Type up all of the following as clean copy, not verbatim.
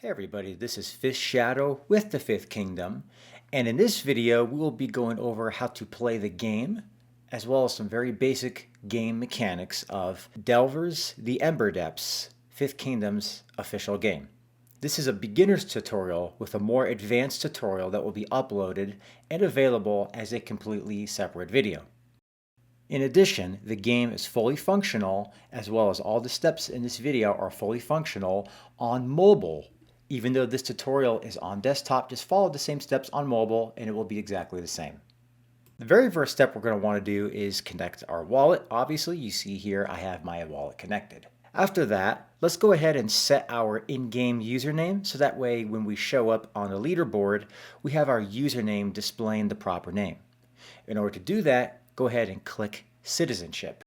Hey everybody, this is Fish Shadow with the Fifth Kingdom, and in this video we will be going over how to play the game, as well as some very basic game mechanics of Delvers the Ember Depths, Fifth Kingdom's official game. This is a beginner's tutorial with a more advanced tutorial that will be uploaded and available as a completely separate video. In addition, the game is fully functional, as well as all the steps in this video are fully functional on mobile. Even though this tutorial is on desktop, just follow the same steps on mobile and it will be exactly the same. The very first step we're going to want to do is connect our wallet. Obviously, you see here I have my wallet connected. After that, let's go ahead and set our in-game username so that way when we show up on the leaderboard, we have our username displaying the proper name. In order to do that, go ahead and click Citizenship.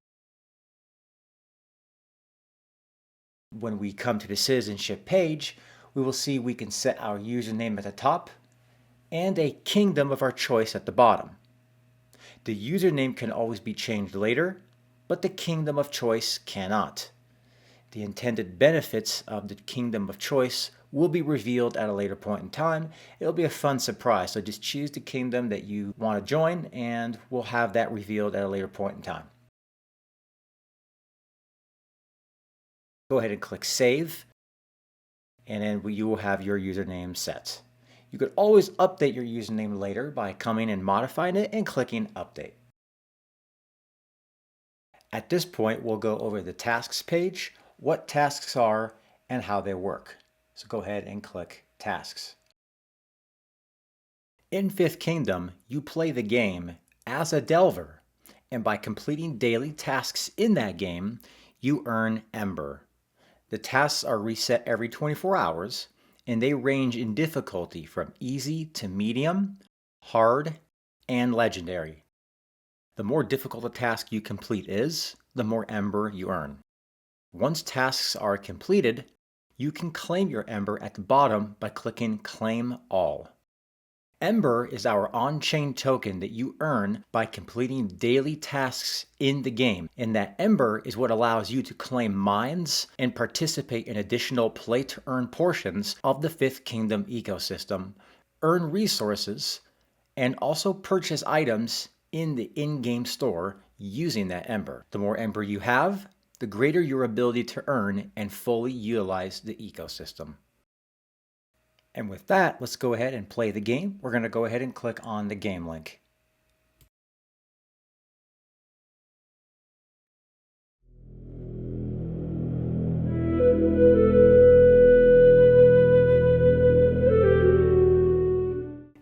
When we come to the Citizenship page, we will see we can set our username at the top and a kingdom of our choice at the bottom. The username can always be changed later, but the kingdom of choice cannot. The intended benefits of the kingdom of choice will be revealed at a later point in time. It'll be a fun surprise, so just choose the kingdom that you want to join and we'll have that revealed at a later point in time. Go ahead and click Save, and then you will have your username set. You could always update your username later by coming and modifying it and clicking Update. At this point, we'll go over the tasks page, what tasks are, and how they work. So go ahead and click Tasks. In Fifth Kingdom, you play the game as a Delver, and by completing daily tasks in that game, you earn Ember. The tasks are reset every 24 hours, and they range in difficulty from easy to medium, hard, and legendary. The more difficult a task you complete is, the more Ember you earn. Once tasks are completed, you can claim your Ember at the bottom by clicking Claim All. Ember is our on-chain token that you earn by completing daily tasks in the game, and that Ember is what allows you to claim mines and participate in additional play-to-earn portions of the Fifth Kingdom ecosystem, earn resources, and also purchase items in the in-game store using that Ember. The more Ember you have, the greater your ability to earn and fully utilize the ecosystem. And with that, let's go ahead and play the game. We're going to go ahead and click on the game link.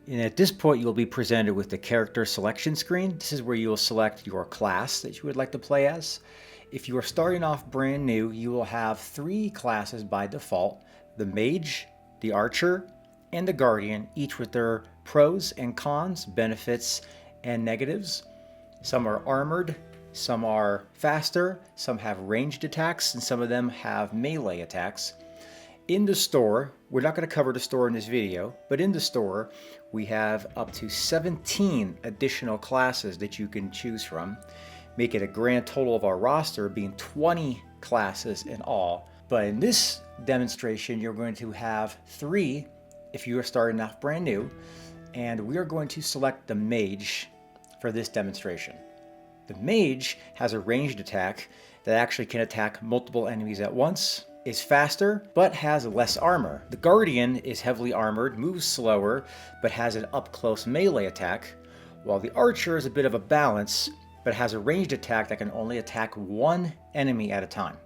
And at this point, you'll be presented with the character selection screen. This is where you will select your class that you would like to play as. If you are starting off brand new, you will have 3 classes by default: the Mage, the Archer, and the Guardian, each with their pros and cons, benefits and negatives. Some are armored, some are faster, some have ranged attacks, and some of them have melee attacks. In the store, we're not going to cover the store in this video, but in the store, we have up to 17 additional classes that you can choose from, make it a grand total of our roster being 20 classes in all. But in this demonstration, you're going to have 3 if you are starting off brand new, and we are going to select the Mage for this demonstration. The Mage has a ranged attack that actually can attack multiple enemies at once, is faster, but has less armor. The Guardian is heavily armored, moves slower, but has an up-close melee attack, while the Archer is a bit of a balance, but has a ranged attack that can only attack 1 enemy at a time.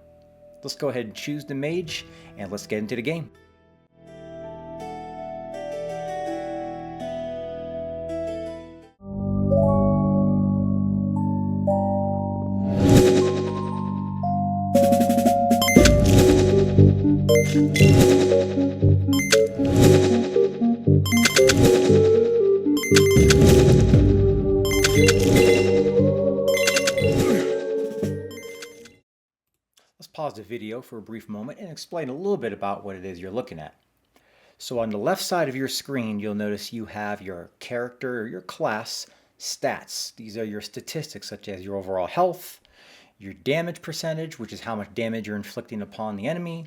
Let's go ahead and choose the Mage, and let's get into the game. Let's pause the video for a brief moment and explain a little bit about what it is you're looking at. So on the left side of your screen, you'll notice you have your character or your class stats. These are your statistics such as your overall health, your damage percentage, which is how much damage you're inflicting upon the enemy,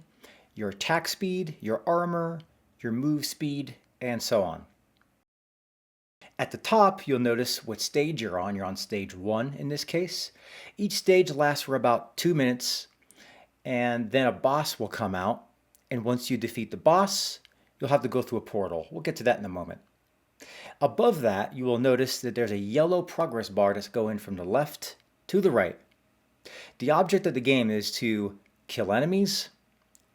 your attack speed, your armor, your move speed, and so on. At the top, you'll notice what stage you're on. You're on stage 1 in this case. Each stage lasts for about 2 minutes, and then a boss will come out. And once you defeat the boss, you'll have to go through a portal. We'll get to that in a moment. Above that, you will notice that there's a yellow progress bar that's going from the left to the right. The object of the game is to kill enemies,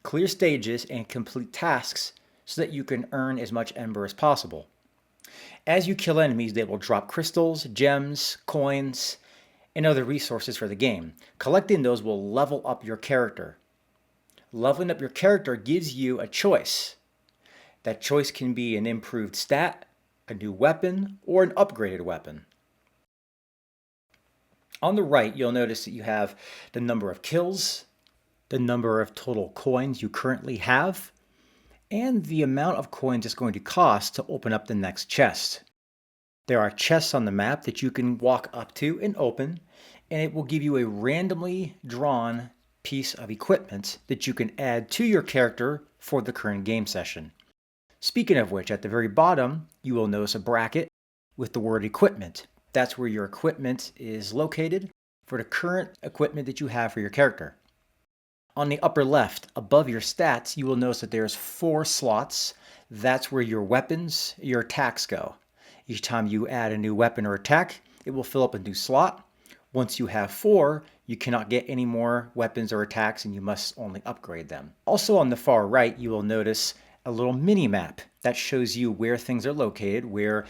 clear stages, and complete tasks so that you can earn as much Ember as possible. As you kill enemies, they will drop crystals, gems, coins, and other resources for the game. Collecting those will level up your character. Leveling up your character gives you a choice. That choice can be an improved stat, a new weapon, or an upgraded weapon. On the right, you'll notice that you have the number of kills, the number of total coins you currently have, and the amount of coins it's going to cost to open up the next chest. There are chests on the map that you can walk up to and open, and it will give you a randomly drawn piece of equipment that you can add to your character for the current game session. Speaking of which, at the very bottom, you will notice a bracket with the word equipment. That's where your equipment is located for the current equipment that you have for your character. On the upper left, above your stats, you will notice that there's 4 slots. That's where your weapons, your attacks go. Each time you add a new weapon or attack, it will fill up a new slot. Once you have 4, you cannot get any more weapons or attacks and you must only upgrade them. Also on the far right, you will notice a little mini map that shows you where things are located, where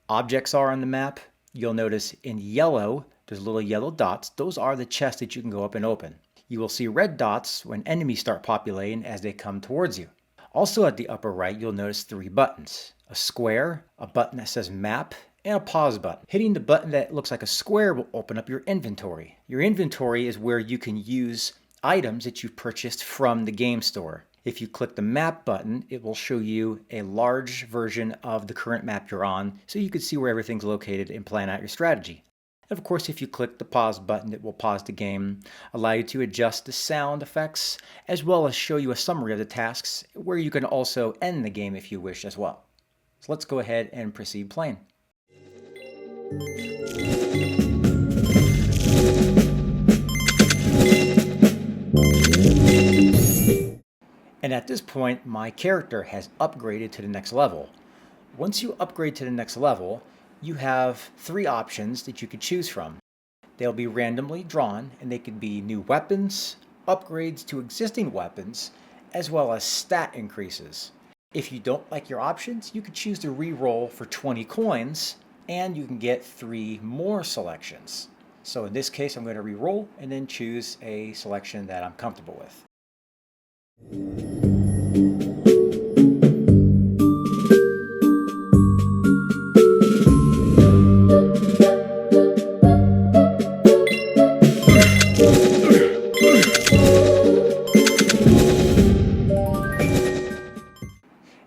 objects are on the map. You'll notice in yellow, there's little yellow dots. Those are the chests that you can go up and open. You will see red dots when enemies start populating as they come towards you. Also at the upper right, you'll notice 3 buttons. A square, a button that says map, and a pause button. Hitting the button that looks like a square will open up your inventory. Your inventory is where you can use items that you've purchased from the game store. If you click the map button, it will show you a large version of the current map you're on, so you can see where everything's located and plan out your strategy. And of course, if you click the pause button, it will pause the game, allow you to adjust the sound effects, as well as show you a summary of the tasks, where you can also end the game if you wish as well. So let's go ahead and proceed playing. And at this point, my character has upgraded to the next level. Once you upgrade to the next level, you have 3 options that you could choose from. They'll be randomly drawn, and they could be new weapons, upgrades to existing weapons, as well as stat increases. If you don't like your options, you could choose to re-roll for 20 coins, and you can get 3 more selections. So in this case, I'm going to re-roll and then choose a selection that I'm comfortable with.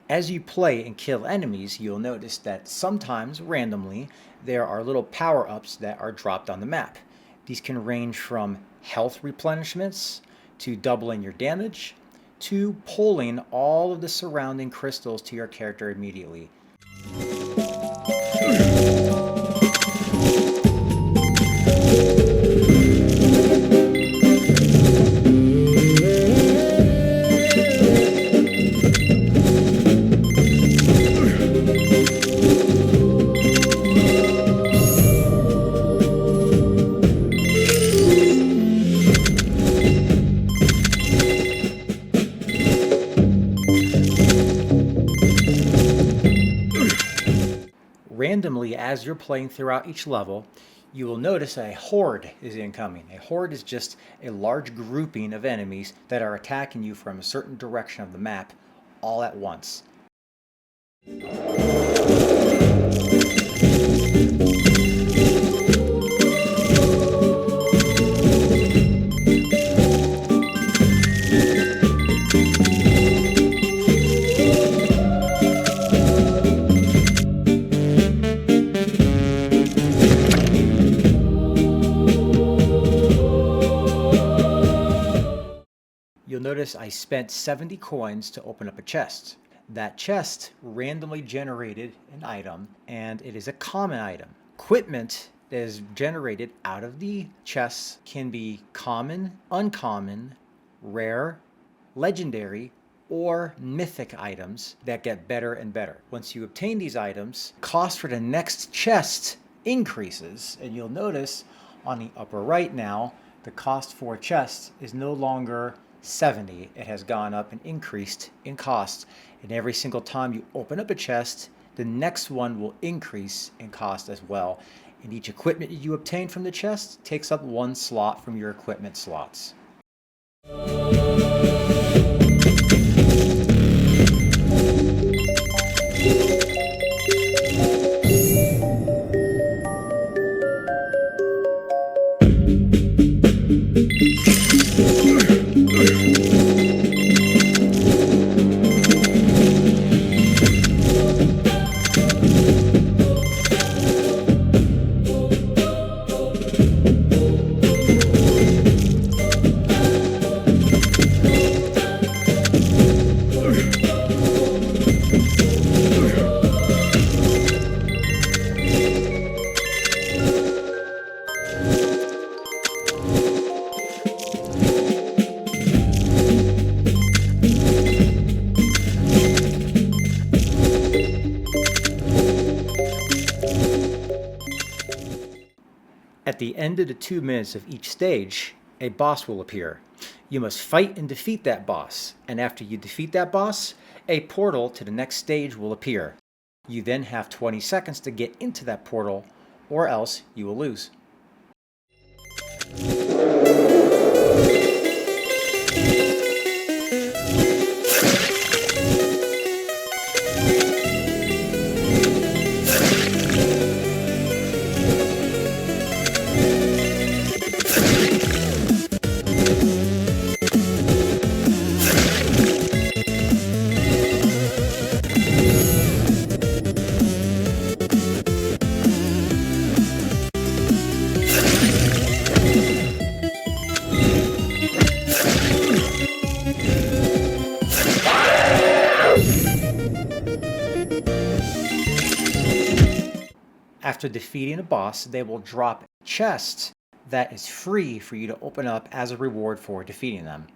As you play and kill enemies, you'll notice that sometimes, randomly, there are little power-ups that are dropped on the map. These can range from health replenishments, to doubling your damage, to pulling all of the surrounding crystals to your character immediately. Randomly, as you're playing throughout each level, you will notice a horde is incoming. A horde is just a large grouping of enemies that are attacking you from a certain direction of the map all at once. You'll notice I spent 70 coins to open up a chest. That chest randomly generated an item, and it is a common item. Equipment that is generated out of the chests can be common, uncommon, rare, legendary, or mythic items that get better and better. Once you obtain these items, cost for the next chest increases, and you'll notice on the upper right now, the cost for a chest is no longer 70. It has gone up and increased in cost. And every single time you open up a chest, the next one will increase in cost as well. And each equipment you obtain from the chest takes up one slot from your equipment slots. At the end of the 2 minutes of each stage, a boss will appear. You must fight and defeat that boss, and after you defeat that boss, a portal to the next stage will appear. You then have 20 seconds to get into that portal, or else you will lose. After defeating a boss, they will drop a chest that is free for you to open up as a reward for defeating them.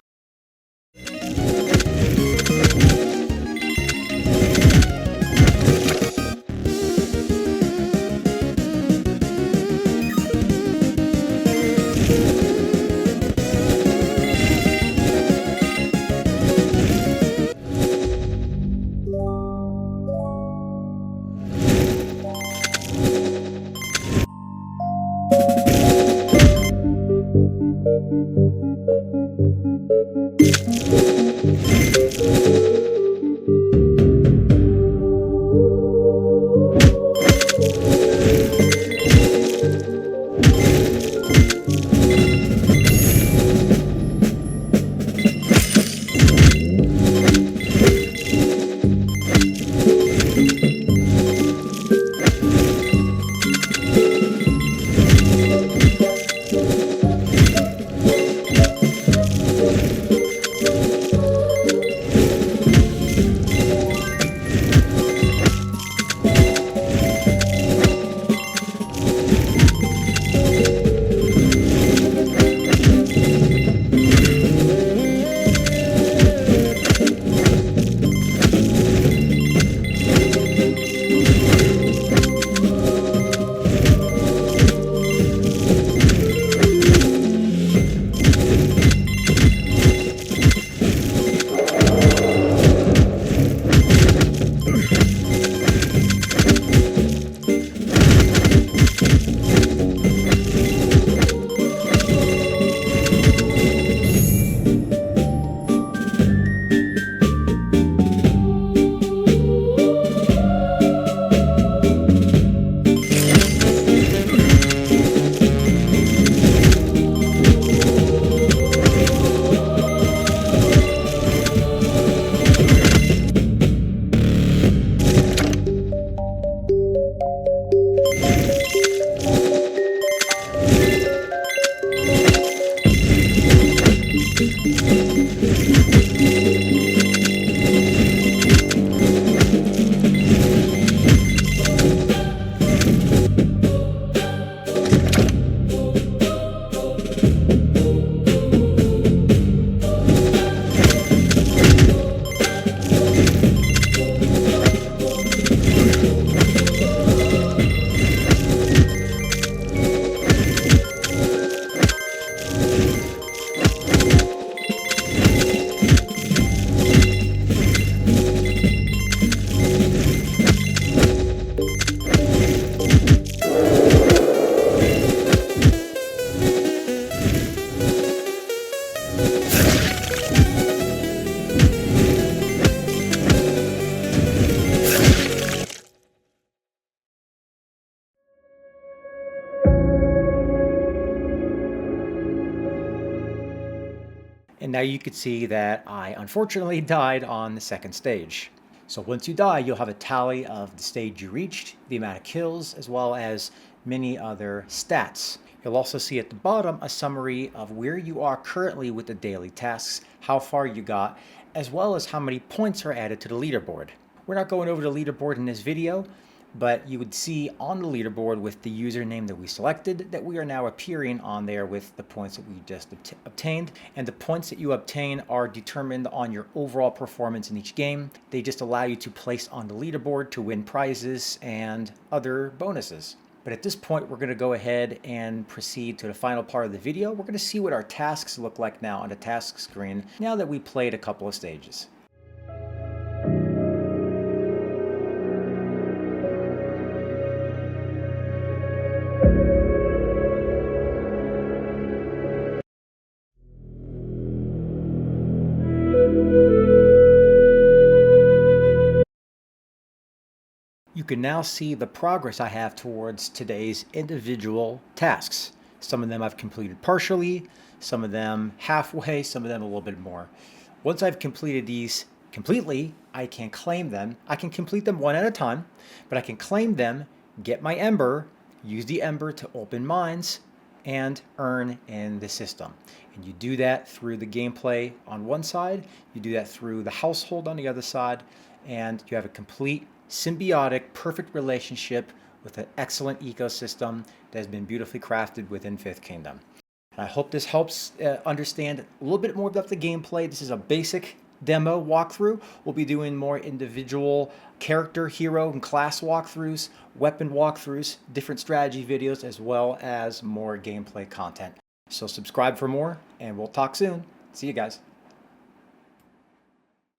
And now you can see that I unfortunately died on the second stage. So once you die, you'll have a tally of the stage you reached, the amount of kills, as well as many other stats. You'll also see at the bottom a summary of where you are currently with the daily tasks, how far you got, as well as how many points are added to the leaderboard. We're not going over the leaderboard in this video, but you would see on the leaderboard with the username that we selected that we are now appearing on there with the points that we just obtained. And the points that you obtain are determined on your overall performance in each game. They just allow you to place on the leaderboard to win prizes and other bonuses. But at this point, we're going to go ahead and proceed to the final part of the video. We're going to see what our tasks look like now on the task screen now that we played a couple of stages. You can now see the progress I have towards today's individual tasks. Some of them I've completed partially, some of them halfway, some of them a little bit more. Once I've completed these completely, I can claim them. I can complete them one at a time, but I can claim them, get my Ember, use the Ember to open mines, and earn in the system. And you do that through the gameplay on one side, you do that through the household on the other side, and you have a complete symbiotic, perfect relationship with an excellent ecosystem that has been beautifully crafted within Fifth Kingdom. And I hope this helps understand a little bit more about the gameplay. This is a basic demo walkthrough. We'll be doing more individual character, hero, and class walkthroughs, weapon walkthroughs, different strategy videos, as well as more gameplay content. So subscribe for more, and we'll talk soon. See you guys.